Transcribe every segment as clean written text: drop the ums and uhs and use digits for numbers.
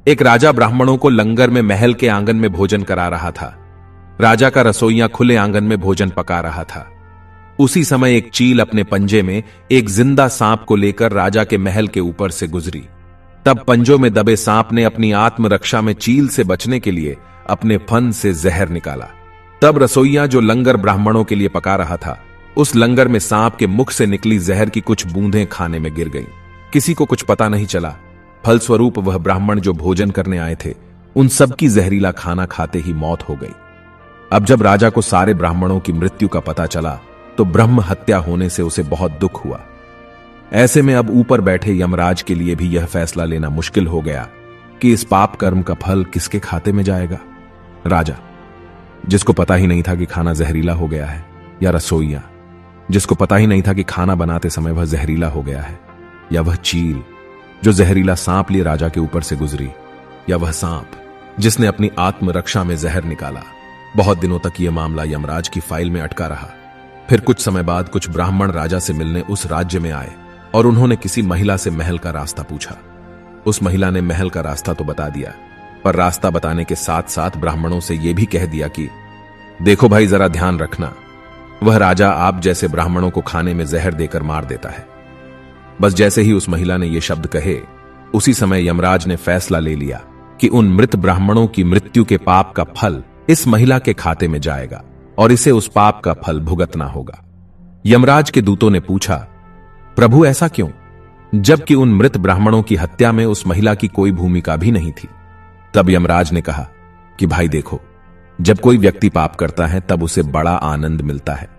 एक राजा ब्राह्मणों को लंगर में महल के आंगन में भोजन करा रहा था। राजा का रसोइया खुले आंगन में भोजन पका रहा था। उसी समय एक चील अपने पंजे में एक जिंदा सांप को लेकर राजा के महल के ऊपर से गुजरी। तब पंजों में दबे सांप ने अपनी आत्मरक्षा में चील से बचने के लिए अपने फन से जहर निकाला। तब रसोइया जो लंगर ब्राह्मणों के लिए पका रहा था, उस लंगर में सांप के मुख से निकली जहर की कुछ बूंदें खाने में गिर गईं। किसी को कुछ पता नहीं चला। फलस्वरूप वह ब्राह्मण जो भोजन करने आए थे, उन सबकी जहरीला खाना खाते ही मौत हो गई। अब जब राजा को सारे ब्राह्मणों की मृत्यु का पता चला तो ब्रह्म हत्या होने से उसे बहुत दुख हुआ। ऐसे में अब ऊपर बैठे यमराज के लिए भी यह फैसला लेना मुश्किल हो गया कि इस पाप कर्म का फल किसके खाते में जाएगा। राजा, जिसको पता ही नहीं था कि खाना जहरीला हो गया है, या रसोइया, जिसको पता ही नहीं था कि खाना बनाते समय वह जहरीला हो गया है, या वह चील जो जहरीला सांप लिए राजा के ऊपर से गुजरी, या वह सांप जिसने अपनी आत्मरक्षा में जहर निकाला। बहुत दिनों तक यह मामला यमराज की फाइल में अटका रहा। फिर कुछ समय बाद कुछ ब्राह्मण राजा से मिलने उस राज्य में आए और उन्होंने किसी महिला से महल का रास्ता पूछा। उस महिला ने महल का रास्ता तो बता दिया, पर रास्ता बताने के साथ साथ ब्राह्मणों से यह भी कह दिया कि देखो भाई, जरा ध्यान रखना, वह राजा आप जैसे ब्राह्मणों को खाने में जहर देकर मार देता है। बस जैसे ही उस महिला ने ये शब्द कहे, उसी समय यमराज ने फैसला ले लिया कि उन मृत ब्राह्मणों की मृत्यु के पाप का फल इस महिला के खाते में जाएगा और इसे उस पाप का फल भुगतना होगा। यमराज के दूतों ने पूछा, प्रभु ऐसा क्यों, जबकि उन मृत ब्राह्मणों की हत्या में उस महिला की कोई भूमिका भी नहीं थी। तब यमराज ने कहा कि भाई देखो, जब कोई व्यक्ति पाप करता है तब उसे बड़ा आनंद मिलता है,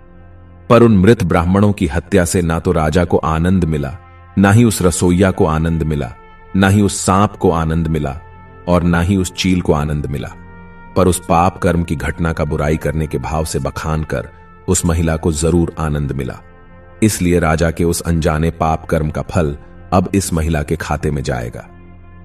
पर उन मृत ब्राह्मणों की हत्या से ना तो राजा को आनंद मिला, ना ही उस रसोइया को आनंद मिला, ना ही उस सांप को आनंद मिला, और ना ही उस चील को आनंद मिला, पर उस पाप कर्म की घटना का बुराई करने के भाव से बखान कर उस महिला को जरूर आनंद मिला। इसलिए राजा के उस अनजाने पाप कर्म का फल अब इस महिला के खाते में जाएगा।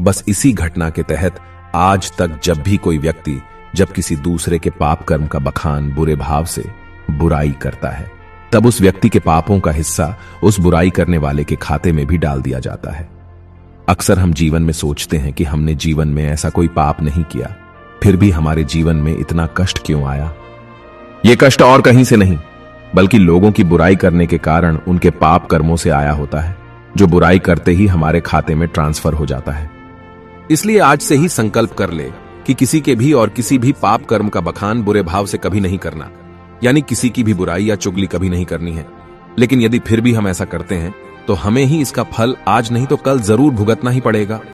बस इसी घटना के तहत आज तक जब भी कोई व्यक्ति जब किसी दूसरे के पाप कर्म का बखान बुरे भाव से बुराई करता है, तब उस व्यक्ति के पापों का हिस्सा उस बुराई करने वाले के खाते में भी डाल दिया जाता है। अक्सर हम जीवन में सोचते हैं कि हमने जीवन में ऐसा कोई पाप नहीं किया, फिर भी हमारे जीवन में इतना कष्ट क्यों आया। यह कष्ट और कहीं से नहीं, बल्कि लोगों की बुराई करने के कारण उनके पाप कर्मों से आया होता है, जो बुराई करते ही हमारे खाते में ट्रांसफर हो जाता है। इसलिए आज से ही संकल्प कर ले कि किसी के भी और किसी भी पाप कर्म का बखान बुरे भाव से कभी नहीं करना, यानी किसी की भी बुराई या चुगली कभी नहीं करनी है। लेकिन यदि फिर भी हम ऐसा करते हैं तो हमें ही इसका फल आज नहीं तो कल जरूर भुगतना ही पड़ेगा।